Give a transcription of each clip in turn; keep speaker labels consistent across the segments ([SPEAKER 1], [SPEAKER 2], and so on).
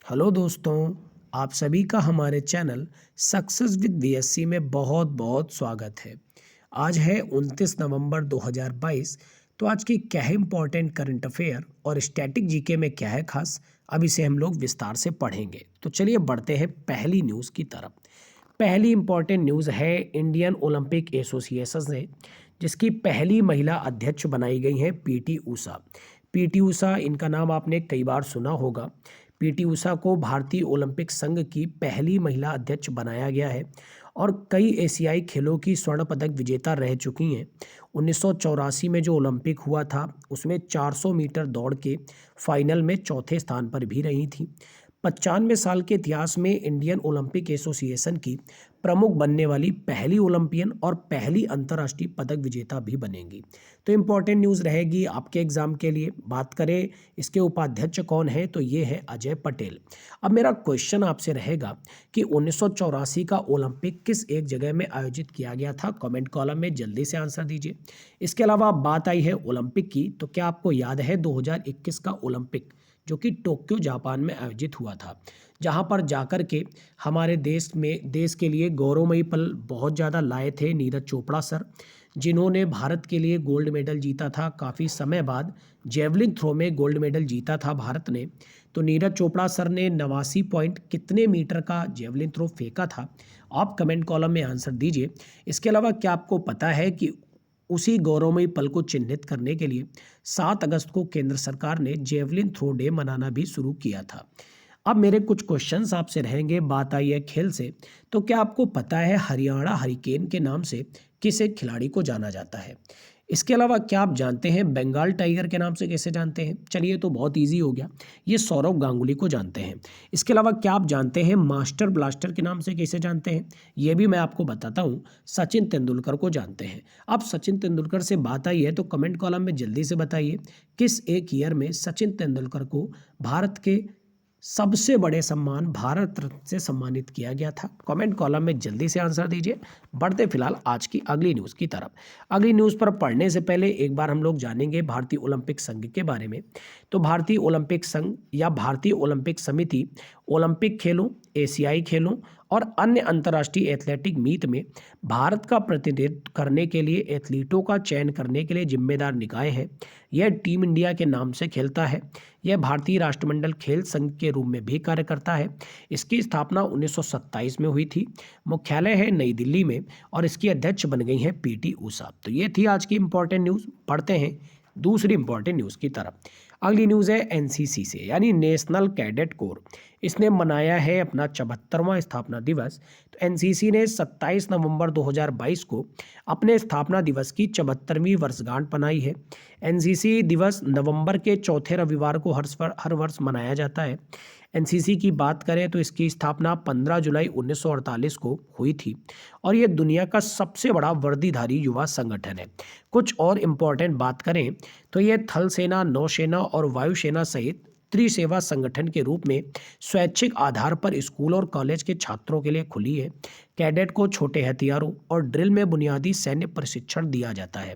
[SPEAKER 1] Hello दोस्तों, आप सभी का हमारे चैनल सक्सेस विद बीएससी में बहुत बहुत स्वागत है। आज है 29 नवंबर 2022। तो आज की क्या है इम्पोर्टेंट करंट अफेयर और स्टैटिक जीके में क्या है खास, अब इसे हम लोग विस्तार से पढ़ेंगे। तो चलिए बढ़ते हैं पहली न्यूज़ की तरफ। पहली इम्पोर्टेंट न्यूज़ है इंडियन ओलंपिक एसोसिएशन से, जिसकी पहली महिला अध्यक्ष बनाई गई हैं पीटी ऊषा। पीटी ऊषा, इनका नाम आपने कई बार सुना होगा। पीटी ऊषा को भारतीय ओलंपिक संघ की पहली महिला अध्यक्ष बनाया गया है और कई एशियाई खेलों की स्वर्ण पदक विजेता रह चुकी हैं। 1984 में जो ओलंपिक हुआ था उसमें 400 मीटर दौड़ के फाइनल में चौथे स्थान पर भी रही थी। 95 साल के इतिहास में इंडियन ओलंपिक एसोसिएशन की प्रमुख बनने वाली पहली ओलंपियन और पहली अंतर्राष्ट्रीय पदक विजेता भी बनेंगी। तो इम्पॉर्टेंट न्यूज़ रहेगी आपके एग्जाम के लिए। बात करें इसके उपाध्यक्ष कौन है, तो ये है अजय पटेल। अब मेरा क्वेश्चन आपसे रहेगा कि 1984 का ओलंपिक किस एक जगह में आयोजित किया गया था। कमेंट कॉलम में जल्दी से आंसर दीजिए। इसके अलावा बात आई है ओलंपिक की, तो क्या आपको याद है 2021 का ओलंपिक जो कि टोक्यो जापान में आयोजित हुआ था, जहां पर जाकर के हमारे देश के लिए गौरवमयी पल बहुत ज़्यादा लाए थे नीरज चोपड़ा सर, जिन्होंने भारत के लिए गोल्ड मेडल जीता था। काफ़ी समय बाद जेवलिन थ्रो में गोल्ड मेडल जीता था भारत ने। तो नीरज चोपड़ा सर ने 89 पॉइंट कितने मीटर का जेवलिन थ्रो फेंका था, आप कमेंट कॉलम में आंसर दीजिए। इसके अलावा क्या आपको पता है कि उसी गौरवमयी पल को चिन्हित करने के लिए 7 अगस्त को केंद्र सरकार ने जेवलिन थ्रो डे मनाना भी शुरू किया था। अब मेरे कुछ क्वेश्चंस आपसे रहेंगे। बात आई है खेल से, तो क्या आपको पता है हरियाणा हरिकेन के नाम से किस एक खिलाड़ी को जाना जाता है। इसके अलावा क्या आप जानते हैं बंगाल टाइगर के नाम से कैसे जानते हैं। चलिए, तो बहुत इजी हो गया, ये सौरव गांगुली को जानते हैं। इसके अलावा क्या आप जानते हैं मास्टर ब्लास्टर के नाम से कैसे जानते हैं, ये भी मैं आपको बताता हूँ, सचिन तेंदुलकर को जानते हैं। अब सचिन तेंदुलकर से बात आई है तो कमेंट कॉलम में जल्दी से बताइए किस एक ईयर में सचिन तेंदुलकर को भारत के सबसे बड़े सम्मान भारत रत्न से सम्मानित किया गया था। कमेंट कॉलम में जल्दी से आंसर दीजिए। बढ़ते फिलहाल आज की अगली न्यूज़ की तरफ। अगली न्यूज़ पर पढ़ने से पहले एक बार हम लोग जानेंगे भारतीय ओलंपिक संघ के बारे में। तो भारतीय ओलंपिक संघ या भारतीय ओलंपिक समिति ओलंपिक खेलों, एशियाई खेलों और अन्य अंतर्राष्ट्रीय एथलेटिक मीट में भारत का प्रतिनिधित्व करने के लिए एथलीटों का चयन करने के लिए जिम्मेदार निकाय है। यह टीम इंडिया के नाम से खेलता है। यह भारतीय राष्ट्रमंडल खेल संघ के रूप में भी कार्य करता है। इसकी स्थापना 1927 में हुई थी। मुख्यालय है नई दिल्ली में और इसकी अध्यक्ष बन गई हैं पीटी ऊषा। तो ये थी आज की इंपॉर्टेंट न्यूज़। पढ़ते हैं दूसरी इंपॉर्टेंट न्यूज़ की तरफ। अगली न्यूज़ है एनसीसी से, यानी नेशनल कैडेट कोर। इसने मनाया है अपना 74वां स्थापना दिवस। तो एनसीसी ने 27 नवंबर 2022 को अपने स्थापना दिवस की 74वीं वर्षगांठ मनाई है। एनसीसी दिवस नवंबर के चौथे रविवार को हर वर्ष मनाया जाता है। एनसीसी की बात करें तो इसकी स्थापना 15 जुलाई 1948 को हुई थी और ये दुनिया का सबसे बड़ा वर्दीधारी युवा संगठन है। कुछ और इम्पोर्टेंट बात करें तो ये थल सेना, नौसेना और वायुसेना सहित त्रिसेवा संगठन के रूप में स्वैच्छिक आधार पर स्कूल और कॉलेज के छात्रों के लिए खुली है। कैडेट को छोटे हथियारों और ड्रिल में बुनियादी सैन्य प्रशिक्षण दिया जाता है।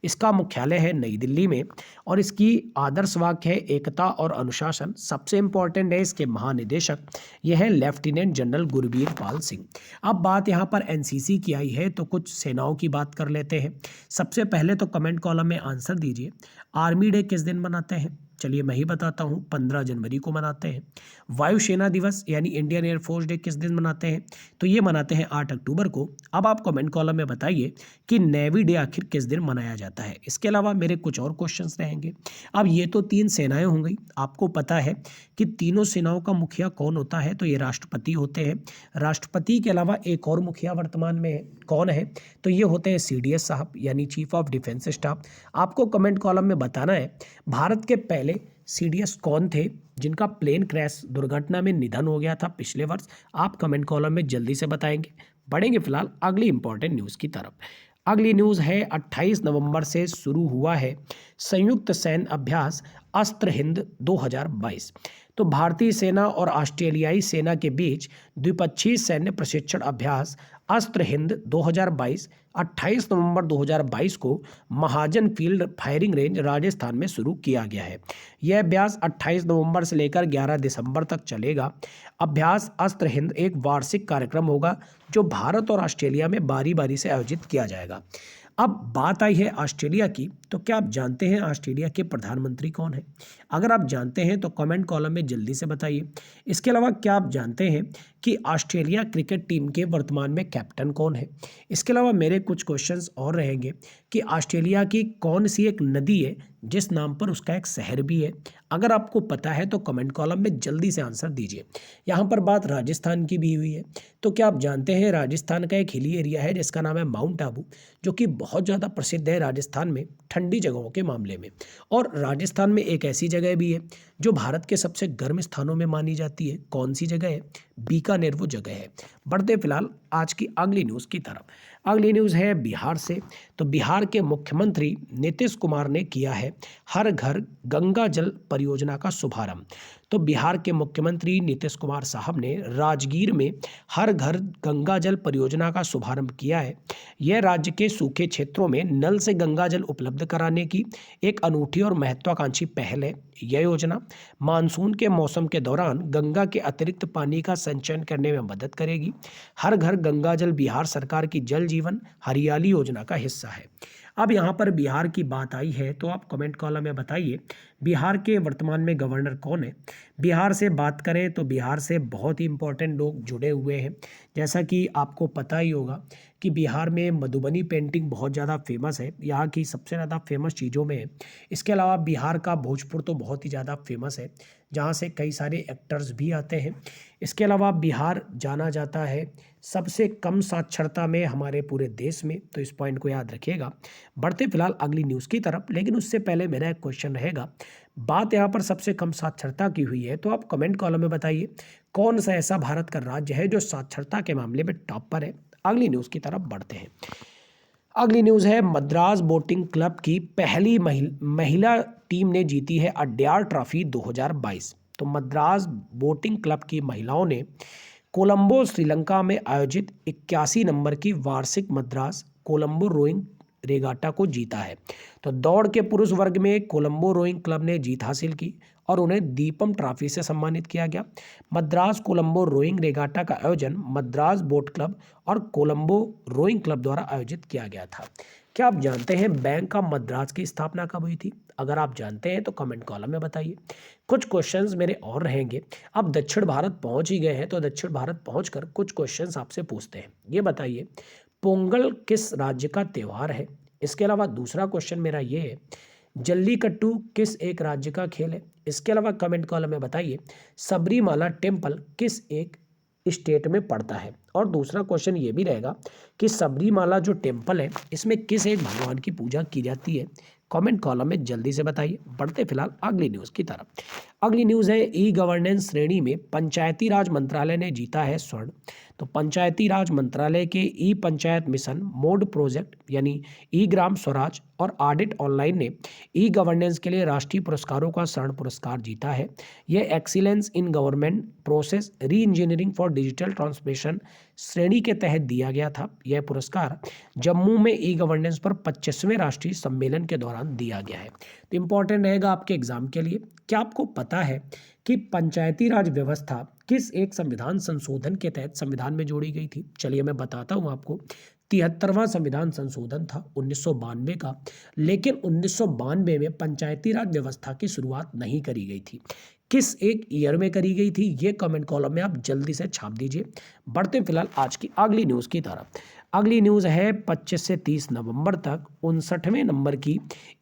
[SPEAKER 1] इसका मुख्यालय है नई दिल्ली में और इसकी आदर्श वाक्य है एकता और अनुशासन। सबसे इम्पोर्टेंट है इसके महानिदेशक, यह है लेफ्टिनेंट जनरल गुरबीर पाल सिंह। अब बात यहाँ पर एनसीसी की आई है तो कुछ सेनाओं की बात कर लेते हैं। सबसे पहले तो कमेंट कॉलम में आंसर दीजिए, आर्मी डे किस दिन मनाते हैं। चलिए मैं ही बताता हूँ, 15 जनवरी को मनाते हैं। वायुसेना दिवस यानी इंडियन एयरफोर्स डे किस दिन मनाते हैं, तो ये मनाते हैं 8 अक्टूबर को। अब आप कमेंट कॉलम में बताइए कि नेवी डे आखिर किस दिन मनाया जाता है। इसके अलावा मेरे कुछ और क्वेश्चंस रहेंगे। अब ये तो 3 सेनाएं हो गई। आपको पता है कि तीनों सेनाओं का मुखिया कौन होता है, तो ये राष्ट्रपति होते हैं। राष्ट्रपति के अलावा एक और मुखिया वर्तमान में कौन है, तो ये होते हैं सीडीएस साहब, यानी चीफ ऑफ डिफेंस स्टाफ। आपको कमेंट कॉलम में बताना है भारत के पहले सीडीएस कौन थे जिनका प्लेन क्रैश दुर्घटना में निधन हो गया था पिछले वर्ष। आप कमेंट कॉलम में जल्दी से बताएंगे। बढ़ेंगे फिलहाल अगली इंपॉर्टेंट न्यूज़ की तरफ। अगली न्यूज़ है 28 नवंबर से शुरू हुआ है संयुक्त सैन्य अभ्यास अस्त्र हिंद 2022। तो भारतीय सेना और ऑस्ट्रेलियाई सेना के बीच द्विपक्षीय सैन्य प्रशिक्षण अभ्यास अस्त्र हिंद 2022 28 नवंबर 2022 को महाजन फील्ड फायरिंग रेंज राजस्थान में शुरू किया गया है। यह अभ्यास 28 नवंबर से लेकर 11 दिसंबर तक चलेगा। अभ्यास अस्त्र हिंद एक वार्षिक कार्यक्रम होगा जो भारत और ऑस्ट्रेलिया में बारी बारी से आयोजित किया जाएगा। अब बात आई है ऑस्ट्रेलिया की, तो क्या आप जानते हैं ऑस्ट्रेलिया के प्रधानमंत्री कौन है? अगर आप जानते हैं तो कमेंट कॉलम में जल्दी से बताइए। इसके अलावा क्या आप जानते हैं कि ऑस्ट्रेलिया क्रिकेट टीम के वर्तमान में कैप्टन कौन है? इसके अलावा मेरे कुछ क्वेश्चंस और रहेंगे कि ऑस्ट्रेलिया की कौन सी एक नदी है जिस नाम पर उसका एक शहर भी है? अगर आपको पता है तो कमेंट कॉलम में जल्दी से आंसर दीजिए। यहाँ पर बात राजस्थान की भी हुई है, तो क्या आप जानते हैं राजस्थान का एक हिली एरिया है जिसका नाम है माउंट आबू, जो कि बहुत ज़्यादा प्रसिद्ध है राजस्थान में ठंडी जगहों के मामले में। और राजस्थान में एक ऐसी जगह भी है जो भारत के सबसे गर्म स्थानों में मानी जाती है। कौन सी जगह है? बीकानेर वो जगह है। बढ़ते फिलहाल आज की अगली न्यूज़ की तरफ। अगली न्यूज़ है बिहार से। तो बिहार के मुख्यमंत्री नीतीश कुमार ने किया है हर घर गंगा जल परियोजना का शुभारंभ। तो बिहार के मुख्यमंत्री नीतीश कुमार साहब ने राजगीर में हर घर गंगा जल परियोजना का शुभारंभ किया है। यह राज्य के सूखे क्षेत्रों में नल से गंगा जल उपलब्ध कराने की एक अनूठी और महत्वाकांक्षी पहल है। यह योजना मानसून के मौसम के दौरान गंगा के अतिरिक्त पानी का संचयन करने में मदद करेगी। हर घर गंगा जल बिहार सरकार की जल जीवन हरियाली योजना का हिस्सा है। अब यहाँ पर बिहार की बात आई है तो आप कमेंट कॉलम में बताइए बिहार के वर्तमान में गवर्नर कौन है? बिहार से बात करें तो बिहार से बहुत ही इंपॉर्टेंट लोग जुड़े हुए हैं। जैसा कि आपको पता ही होगा कि बिहार में मधुबनी पेंटिंग बहुत ज़्यादा फेमस है, यहाँ की सबसे ज़्यादा फेमस चीज़ों में है। इसके अलावा बिहार का भोजपुर तो बहुत ही ज़्यादा फेमस है, जहाँ से कई सारे एक्टर्स भी आते हैं। इसके अलावा बिहार जाना जाता है सबसे कम साक्षरता में हमारे पूरे देश में, तो इस पॉइंट को याद रखिएगा। बढ़ते फिलहाल अगली न्यूज़ की तरफ, लेकिन उससे पहले मेरा एक क्वेश्चन रहेगा। बात यहाँ पर सबसे कम साक्षरता की हुई है, तो आप कमेंट कॉलम में बताइए कौन सा ऐसा भारत का राज्य है जो साक्षरता के मामले में टॉप पर है। अगली न्यूज़ की तरफ बढ़ते हैं। अगली न्यूज़ है मद्रास बोटिंग क्लब की पहली महिला टीम ने जीती है अड्यार ट्रॉफी 2022। तो मद्रास बोटिंग क्लब की महिलाओं ने कोलंबो श्रीलंका में आयोजित 81 नंबर की वार्षिक मद्रास कोलंबो रोइंग रेगाटा को जीता है। तो दौड़ के पुरुष वर्ग में कोलंबो रोइंग क्लब ने जीत हासिल की और उन्हें दीपम ट्रॉफी से सम्मानित किया गया। मद्रास कोलंबो रोइंग रेगाटा का आयोजन मद्रास बोट क्लब और कोलंबो रोइंग क्लब द्वारा आयोजित किया गया था। क्या आप जानते हैं बैंक ऑफ मद्रास की स्थापना कब हुई थी? अगर आप जानते हैं तो कमेंट कॉलम में बताइए। कुछ क्वेश्चंस मेरे और रहेंगे। अब दक्षिण भारत पहुंच ही गए हैं, तो दक्षिण भारत पहुंचकर कुछ क्वेश्चंस आपसे पूछते हैं। ये बताइए पोंगल किस राज्य का त्यौहार है? इसके अलावा दूसरा क्वेश्चन मेरा ये है जल्लीकट्टू किस एक राज्य का खेल है? इसके अलावा कमेंट कॉलम में बताइए सबरीमाला टेम्पल किस एक स्टेट में पड़ता है? और दूसरा क्वेश्चन ये भी रहेगा कि सबरीमाला जो टेम्पल है इसमें किस एक भगवान की पूजा की जाती है? कमेंट कॉलम में जल्दी से बताइए। बढ़ते फिलहाल अगली न्यूज़ की तरफ। अगली न्यूज़ है ई गवर्नेंस श्रेणी में पंचायती राज मंत्रालय ने जीता है स्वर्ण। तो पंचायती राज मंत्रालय के ई पंचायत मिशन मोड प्रोजेक्ट यानी ई ग्राम स्वराज और ऑडिट ऑनलाइन ने ई गवर्नेंस के लिए राष्ट्रीय पुरस्कारों का स्वर्ण पुरस्कार जीता है। यह एक्सीलेंस इन गवर्नमेंट प्रोसेस री इंजीनियरिंग फॉर डिजिटल ट्रांसफॉर्मेशन श्रेणी के तहत दिया गया था। यह पुरस्कार जम्मू में ई गवर्नेंस पर 25वें राष्ट्रीय सम्मेलन के दौरान दिया गया है। तो इम्पॉर्टेंट रहेगा आपके एग्जाम के लिए। क्या आपको पता है कि पंचायती राज व्यवस्था किस एक संविधान संशोधन के तहत संविधान में जोड़ी गई थी? चलिए मैं बताता हूँ आपको। 73वां संविधान संशोधन था 1992 का, लेकिन 1992 में पंचायती राज व्यवस्था की शुरुआत नहीं करी गई थी। किस एक ईयर में करी गई थी ये कमेंट कॉलम में आप जल्दी से छाप दीजिए। बढ़ते फिलहाल आज की अगली न्यूज़ की तरफ। अगली न्यूज़ है 25 से 30 नवंबर तक 59वें नंबर की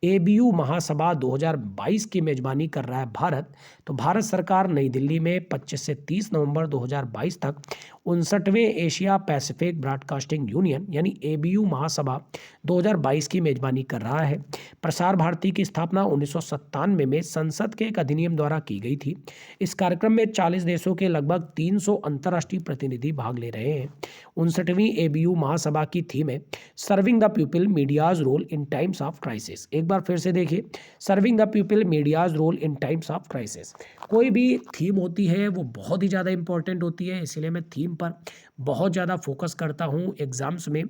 [SPEAKER 1] ABU महासभा 2022 की मेजबानी कर रहा है भारत। तो भारत सरकार नई दिल्ली में 25 से 30 नवंबर 2022 तक 59वें एशिया पैसिफिक ब्रॉडकास्टिंग यूनियन यानी ABU महासभा 2022 की मेजबानी कर रहा है। प्रसार भारती की स्थापना 1997 में संसद के एक अधिनियम द्वारा की गई थी। इस कार्यक्रम में 40 देशों के लगभग 300 अंतर्राष्ट्रीय प्रतिनिधि भाग ले रहे हैं। 59वीं ABU महासभा की थीम है serving the people media's role in times of crisis. एक बार फिर से देखिए, serving the people media's role in times of crisis. कोई भी थीम होती है वो बहुत ही ज़्यादा इंपॉर्टेंट होती है, इसीलिए मैं थीम पर बहुत ज़्यादा फोकस करता हूँ। एग्जाम्स में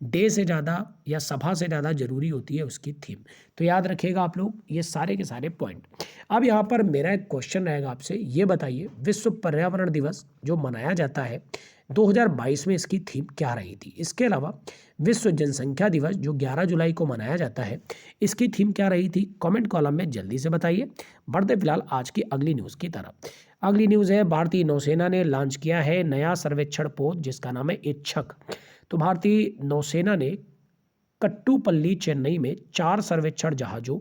[SPEAKER 1] डे से ज़्यादा या सभा से ज़्यादा जरूरी होती है उसकी थीम। तो याद रखिएगा आप लोग ये सारे के सारे पॉइंट। अब यहाँ पर मेरा एक क्वेश्चन रहेगा आपसे, ये बताइए विश्व पर्यावरण दिवस जो मनाया जाता है 2022 में इसकी थीम क्या रही थी। इसके अलावा विश्व जनसंख्या दिवस जो 11 जुलाई को मनाया जाता है इसकी थीम क्या रही थी, कमेंट कॉलम में जल्दी से बताइए। बढ़ते फिलहाल आज की अगली न्यूज़ की तरफ। अगली न्यूज़ है भारतीय नौसेना ने लॉन्च किया है नया सर्वेक्षण पोत जिसका नाम है इच्छक। तो भारतीय नौसेना ने कट्टुपल्ली चेन्नई में 4 सर्वेक्षण जहाजों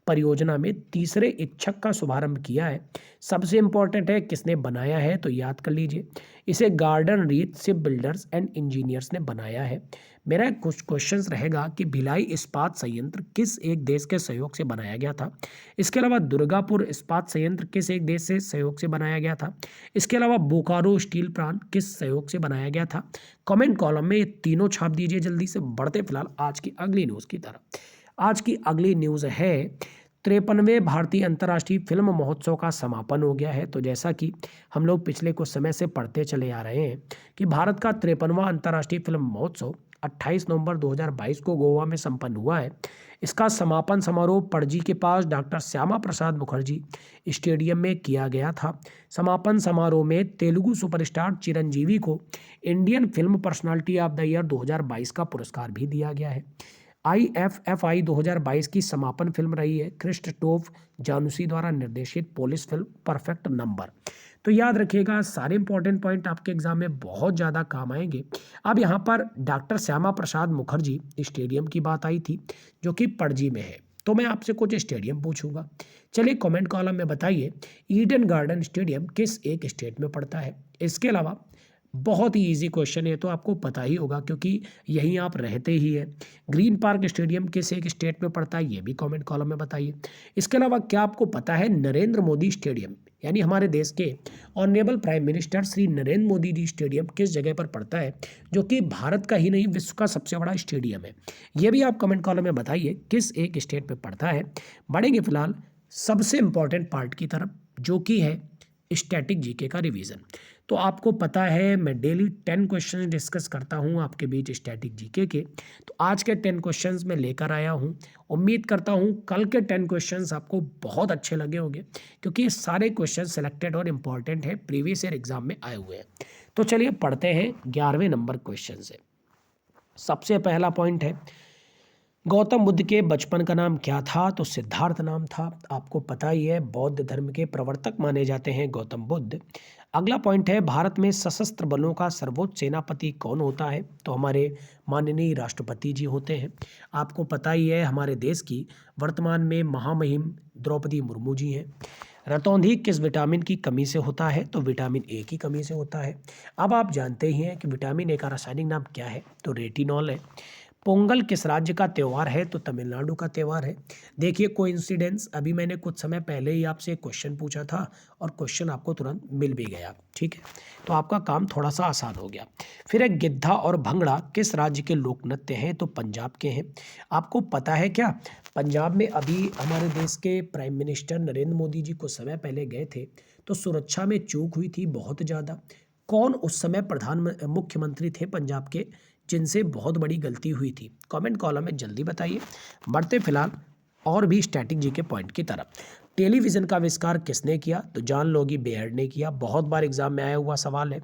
[SPEAKER 1] परियोजना में तीसरे इच्छक का शुभारंभ किया है। सबसे इंपॉर्टेंट है किसने बनाया है, तो याद कर लीजिए इसे garden reach ship builders and engineers ने बनाया है। मेरा कुछ क्वेश्चंस रहेगा कि भिलाई इस्पात संयंत्र किस एक देश के सहयोग से बनाया गया था। इसके अलावा दुर्गापुर इस्पात संयंत्र किस एक देश से सहयोग से बनाया गया था। इसके अलावा बोकारो स्टील प्लांट किस सहयोग से बनाया गया था। कमेंट कॉलम में ये तीनों छाप दीजिए जल्दी से। बढ़ते फिलहाल आज की अगली न्यूज़ की तरफ। आज की अगली न्यूज़ है 53वें भारतीय अंतर्राष्ट्रीय फिल्म महोत्सव का समापन हो गया है। तो जैसा कि हम लोग पिछले कुछ समय से पढ़ते चले आ रहे हैं कि भारत का 53वां अंतर्राष्ट्रीय फिल्म महोत्सव 28 नवंबर 2022 को गोवा में संपन्न हुआ है। इसका समापन समारोह पणजी के पास डॉक्टर श्यामा प्रसाद मुखर्जी स्टेडियम में किया गया था। समापन समारोह में तेलुगु सुपरस्टार चिरंजीवी को Indian film personality of the year 2022 का पुरस्कार भी दिया गया है। IFFI 2022 की समापन फिल्म रही है क्रिस्टोफ जानूसी द्वारा निर्देशित पुलिस फिल्म परफेक्ट नंबर। तो याद रखिएगा सारे इंपॉर्टेंट पॉइंट आपके एग्जाम में बहुत ज़्यादा काम आएंगे। अब यहाँ पर डॉक्टर श्यामा प्रसाद मुखर्जी स्टेडियम की बात आई थी जो कि पणजी में है, तो मैं आपसे कुछ स्टेडियम पूछूंगा। चलिए कमेंट कॉलम में बताइए ईडन गार्डन स्टेडियम किस एक स्टेट में पड़ता है। इसके अलावा बहुत ही इजी क्वेश्चन है तो आपको पता ही होगा क्योंकि यहीं आप रहते ही हैं। ग्रीन पार्क स्टेडियम किस एक स्टेट में पड़ता है ये भी कमेंट कॉलम में बताइए। इसके अलावा क्या आपको पता है नरेंद्र मोदी स्टेडियम यानी हमारे देश के honourable prime minister Shri Narendra Modi ji stadium किस जगह पर पड़ता है, जो कि भारत का ही नहीं विश्व का सबसे बड़ा स्टेडियम है। ये भी आप कमेंट कॉलम में बताइए किस एक स्टेट में पड़ता है। बढ़ेंगे फिलहाल सबसे इंपॉर्टेंट पार्ट की तरफ जो कि है स्टैटिक जीके का रिवीजन। तो आपको पता है मैं डेली 10 क्वेश्चन डिस्कस करता हूं आपके बीच स्टैटिक जीके के। तो आज के 10 क्वेश्चंस मैं लेकर आया हूं। उम्मीद करता हूं कल के 10 क्वेश्चंस आपको बहुत अच्छे लगे होंगे क्योंकि ये सारे क्वेश्चन सिलेक्टेड और इम्पॉर्टेंट है, प्रीवियस ईयर एग्जाम में आए हुए हैं। तो चलिए पढ़ते हैं 11वें नंबर क्वेश्चन से। सबसे पहला पॉइंट है गौतम बुद्ध के बचपन का नाम क्या था, तो सिद्धार्थ नाम था। आपको पता ही है बौद्ध धर्म के प्रवर्तक माने जाते हैं गौतम बुद्ध। अगला पॉइंट है भारत में सशस्त्र बलों का सर्वोच्च सेनापति कौन होता है, तो हमारे माननीय राष्ट्रपति जी होते हैं। आपको पता ही है हमारे देश की वर्तमान में महामहिम द्रौपदी मुर्मू जी हैं। रतौंधी किस विटामिन की कमी से होता है, तो विटामिन ए की कमी से होता है। अब आप जानते ही हैं कि विटामिन ए का रासायनिक नाम क्या है, तो रेटिनॉल है। पोंगल किस राज्य का त्यौहार है, तो तमिलनाडु का त्यौहार है। देखिए कोइंसिडेंस, अभी मैंने कुछ समय पहले ही आपसे एक क्वेश्चन पूछा था और क्वेश्चन आपको तुरंत मिल भी गया, ठीक है, तो आपका काम थोड़ा सा आसान हो गया। फिर एक गिद्धा और भंगड़ा किस राज्य के लोक नृत्य हैं, तो पंजाब के हैं। आपको पता है क्या पंजाब में अभी हमारे देश के प्राइम मिनिस्टर नरेंद्र मोदी जी कुछ समय पहले गए थे तो सुरक्षा में चूक हुई थी बहुत ज़्यादा। कौन उस समय मुख्यमंत्री थे पंजाब के जिनसे बहुत बड़ी गलती हुई थी, कमेंट कॉलम में जल्दी बताइए। बढ़ते फिलहाल और भी स्टैटिक जी के पॉइंट की तरफ। टेलीविज़न का आविष्कार किसने किया, तो जॉन लोगी बेयर्ड ने किया। बहुत बार एग्जाम में आया हुआ सवाल है।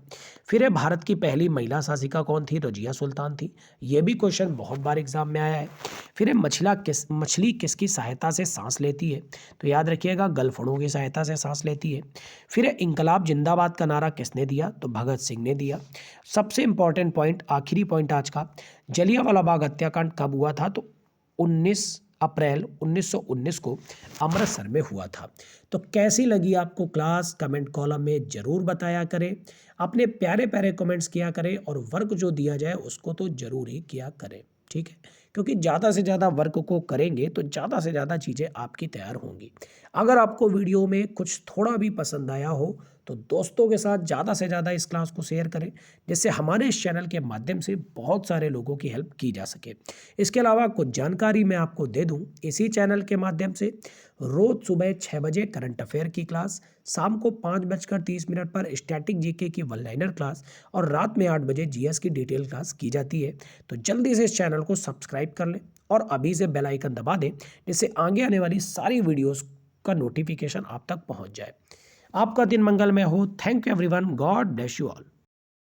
[SPEAKER 1] फिर है भारत की पहली महिला शासिका कौन थी, रजिया सुल्तान थी। ये भी क्वेश्चन बहुत बार एग्जाम में आया है। फिर है मछली किसकी सहायता से सांस लेती है, तो याद रखिएगा गलफड़ों की सहायता से सांस लेती है। फिर है इंकलाब जिंदाबाद का नारा किसने दिया, तो भगत सिंह ने दिया। सबसे इंपॉर्टेंट पॉइंट, आखिरी पॉइंट आज का, जलियांवाला बाग हत्याकांड कब हुआ था, तो 19 अप्रैल 1919 को अमृतसर में हुआ था। तो कैसी लगी आपको क्लास, कमेंट कॉलम में ज़रूर बताया करें। अपने प्यारे प्यारे कमेंट्स किया करें और वर्क जो दिया जाए उसको तो ज़रूर ही किया करें, ठीक है, क्योंकि ज़्यादा से ज़्यादा वर्क को करेंगे तो ज़्यादा से ज़्यादा चीज़ें आपकी तैयार होंगी। अगर आपको वीडियो में कुछ थोड़ा भी पसंद आया हो तो दोस्तों के साथ ज़्यादा से ज़्यादा इस क्लास को शेयर करें, जिससे हमारे इस चैनल के माध्यम से बहुत सारे लोगों की हेल्प की जा सके। इसके अलावा कुछ जानकारी मैं आपको दे दूं, इसी चैनल के माध्यम से रोज़ सुबह 6 बजे करंट अफेयर की क्लास, शाम को 5:30 पर स्टैटिक जीके की वन लाइनर क्लास और रात में 8 बजे जीएस की डिटेल क्लास की जाती है। तो जल्दी से इस चैनल को सब्सक्राइब कर लें और अभी से बेल आइकन दबा दें, जिससे आगे आने वाली सारी वीडियोस का नोटिफिकेशन आप तक पहुंच जाए। आपका दिन मंगलमय हो। Thank you everyone. God bless you all.